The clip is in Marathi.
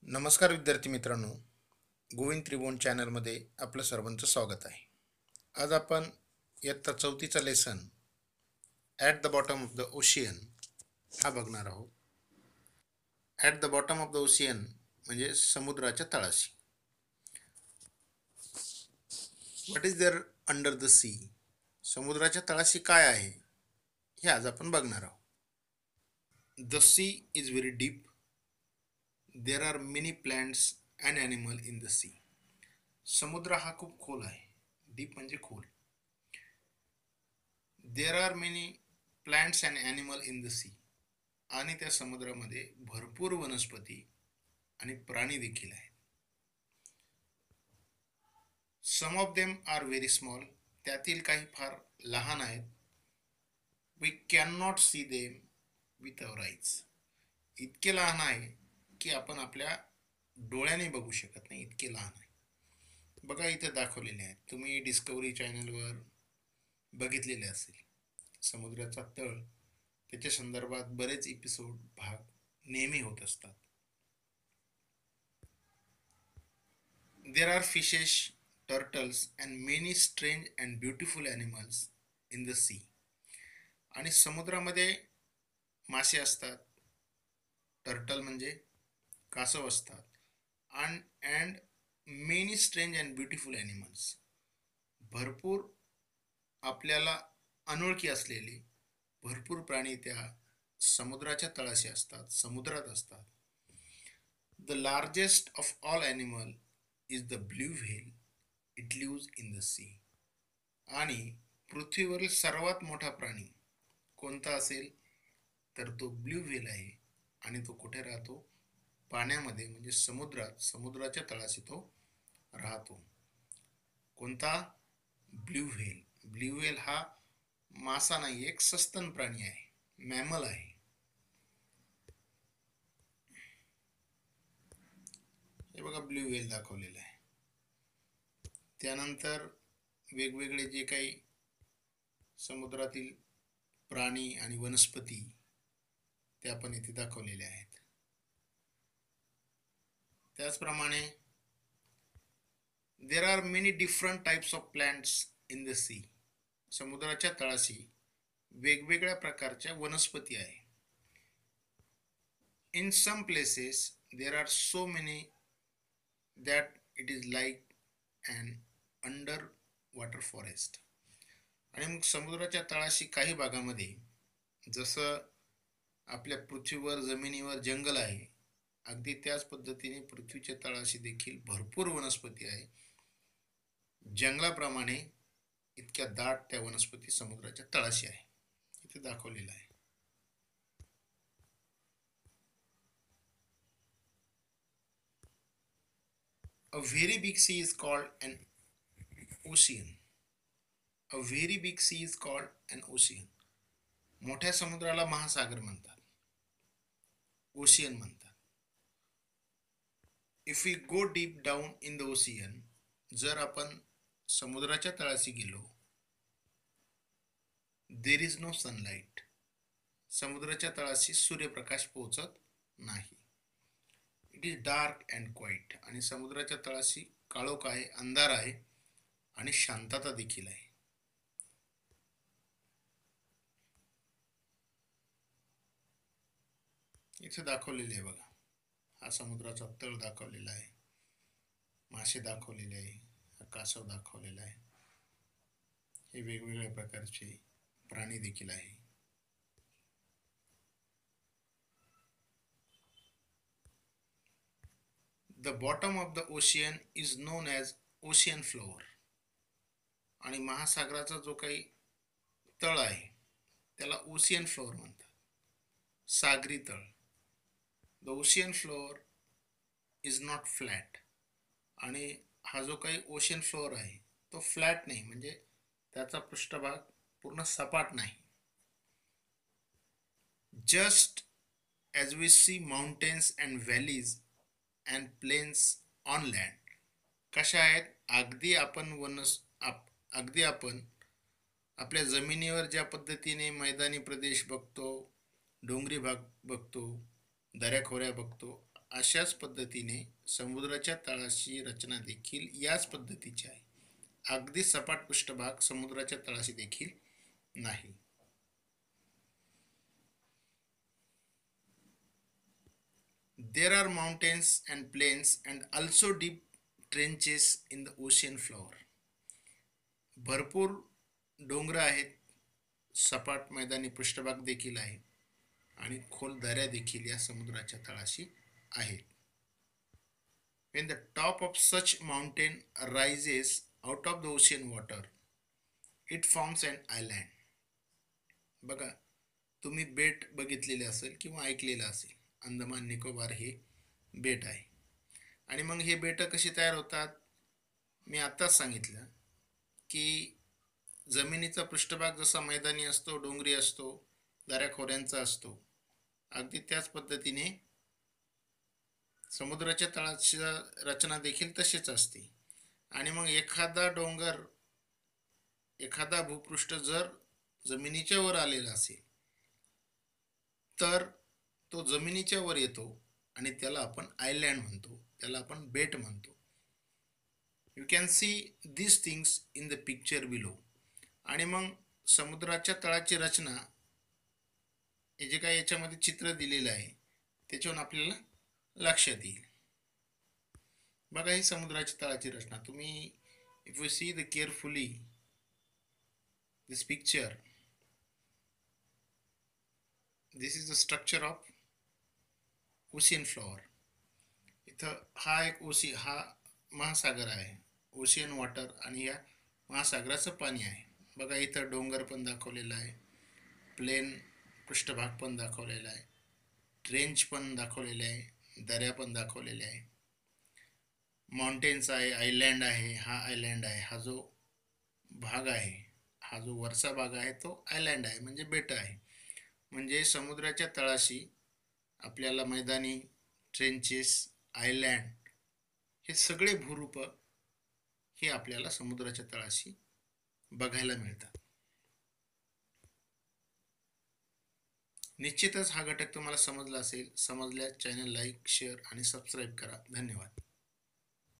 नमस्कार विद्यार्थी मित्रांनो, गोविंद त्रिभुवन चॅनलमध्ये आपलं सर्वांचं स्वागत आहे. आज आपण इयत्ता चौथीचा lesson at the bottom of the ocean हा बघणार आहोत. At the bottom of the ocean म्हणजे समुद्राच्या तळाशी. What is there under the sea? समुद्राच्या तळाशी काय आहे हे आज आपण बघणार आहोत. The sea is very deep. There are many plants and animal in the sea. समुद्र हा खूप खोल आहे. डीप म्हणजे खोल. There are many plants and animal in the sea. आणि त्या समुद्रामध्ये भरपूर वनस्पती आणि प्राणी देखील आहेत. Some of them are very small. त्यातील काही फार लहान आहेत. We can not see them with our eyes. इतके लहान आहे की आपण आपल्या डोळ्याने बघू शकत नाही, इतके लहान आहे. बघा इथे दाखवलेले आहेत. तुम्ही डिस्कवरी चॅनलवर बघितलेले असेल. समुद्राचा तळ त्याच्या संदर्भात बरेच एपिसोड भाग नेहमी होत असतात. There are fishes, turtles and many strange and beautiful animals in the sea. आणि समुद्रामध्ये मासे असतात. टर्टल म्हणजे कासव असतात. And many strange and beautiful animals. भरपूर आपल्याला अनोळखी असलेले भरपूर प्राणी त्या समुद्राच्या तळाशी असतात, समुद्रात असतात. The largest of all animal is the blue whale. It lives in the sea. आणि पृथ्वीवरील सर्वात मोठा प्राणी कोणता असेल तर तो ब्ल्यू व्हेल आहे. आणि तो कुठे राहतो? पाण्यामध्ये, म्हणजे समुद्रात, समुद्राच्या तळाशी तो राहतो. कोणता? Blue whale. ब्ल्यू व्हेल हा मासा नाही, एक सस्तन प्राणी आहे, मॅमल आहे. हे बघा ब्ल्यू व्हेल दाखवलेलं आहे. त्यानंतर वेगवेगळे जे काही समुद्रातील प्राणी आणि वनस्पती ते आपण इथे दाखवलेले आहेत. त्याचप्रमाणे there are many different types of plants in the sea. समुद्राच्या तळाशी वेगवेगळ्या प्रकारच्या वनस्पती आहे. In some places there are so many that it is like and underwater forest. आणि मग समुद्राच्या तळाशी काही भागामध्ये जसं आपल्या पृथ्वीवर, जमिनीवर जंगल आहे, अगदी त्याच पद्धतीने पृथ्वीच्या तळाशी देखील भरपूर वनस्पती आहे. जंगलाप्रमाणे इतक्या दाट त्या वनस्पती समुद्राच्या तळाशी आहे. इथे दाखवलेलं आहे. A very big sea is called an ocean. A very big sea is called an ocean. मोठ्या समुद्राला महासागर म्हणतात, ओशियन म्हणतात. If we go deep down in the ocean, जर आपण समुद्राच्या तळाशी गेलो, देर इज नो सनलाईट. समुद्राच्या तळाशी सूर्यप्रकाश पोहोचत नाही. It is dark and quiet. आणि समुद्राच्या तळाशी काळोख आहे, अंधार आहे आणि शांतता देखील आहे. इथे दाखवलेले आहे बघा. हा समुद्राचा तळ दाखवलेला आहे, मासे दाखवलेले आहे, हा कासव दाखवलेला आहे. हे वेगवेगळ्या प्रकारचे प्राणी देखील आहे. The bottom of the ocean is known as ocean floor. आणि महासागराचा जो काही तळ आहे त्याला ओशियन फ्लोअर म्हणतात, सागरी तळ. The ocean floor is not flat. आणि हा जो काही ओशियन फ्लोअर आहे तो फ्लॅट नाही, म्हणजे त्याचा पृष्ठभाग पूर्ण सपाट नाही. Just as we see mountains and valleys and plains on land. कशा आहेत? अगदी आपण आपल्या जमिनीवर ज्या पद्धतीने मैदानी प्रदेश बघतो, डोंगरी भाग बघतो, दऱ्याखोऱ्या बघतो, अशाच पद्धतीने समुद्राच्या तळाशी रचना देखील याच पद्धतीची आहे. अगदी सपाट पृष्ठभाग समुद्राच्या तळाशी देखील नाही. There are mountains and plains and also deep trenches in the ocean floor. भरपूर डोंगर आहेत, सपाट मैदानी पृष्ठभाग देखील आहे आणि खोल दऱ्या देखील या समुद्राच्या तळाशी आहेत. When the top of such mountain rises out of the ocean water, it forms an island. बघा, तुम्ही बेट बघितलेले असेल किंवा ऐकलेलं असेल. अंदमान निकोबार हे बेट आहे आणि मग हे बेट कशी तयार होतात? मी आत्ताच सांगितलं की जमिनीचा पृष्ठभाग जसा मैदानी असतो, डोंगरी असतो, दऱ्याखोऱ्यांचा असतो, अगदी त्याच पद्धतीने समुद्राच्या तळाची रचना देखील तशीच असते. आणि मग एखादा डोंगर, एखादा भूपृष्ठ जर जमिनीच्या वर आलेला असेल तर तो जमिनीच्या वर येतो आणि त्याला आपण आयलँड म्हणतो, त्याला आपण बेट म्हणतो. You can see this things in the picture below. आणि मग समुद्राच्या तळाची रचना हे जे काय याच्यामध्ये चित्र दिलेलं आहे त्याच्यावरून आपल्याला लक्षात येईल. बघा, ही समुद्राच्या तळाची रचना. तुम्ही if you see the carefully this picture, this is the structure of ocean floor. इथं हा एक हा महासागर आहे, ओशियन वॉटर, आणि या महासागराचं पाणी आहे. बघा, इथं डोंगर पण दाखवलेला आहे, प्लेन पृष्ठभाग पण दाखवलेला आहे, ट्रेंच पण दाखवलेले आहे, दऱ्या पण दाखवलेल्या आहे, माउंटेन्स आहे, आयलँड आहे. हा आयलँड आहे. हा जो भाग आहे, हा जो वरचा भाग आहे तो आयलँड आहे, म्हणजे बेट आहे. म्हणजे समुद्राच्या तळाशी आपल्याला मैदानी, ट्रेंचेस, आयलँड हे सगळे भूरूप हे आपल्याला समुद्राच्या तळाशी बघायला मिळतात. निश्चितच हा घटक तुम्हाला समजला असेल. समजल्यास चॅनल लाईक, शेअर आणि सबस्क्राईब करा. धन्यवाद.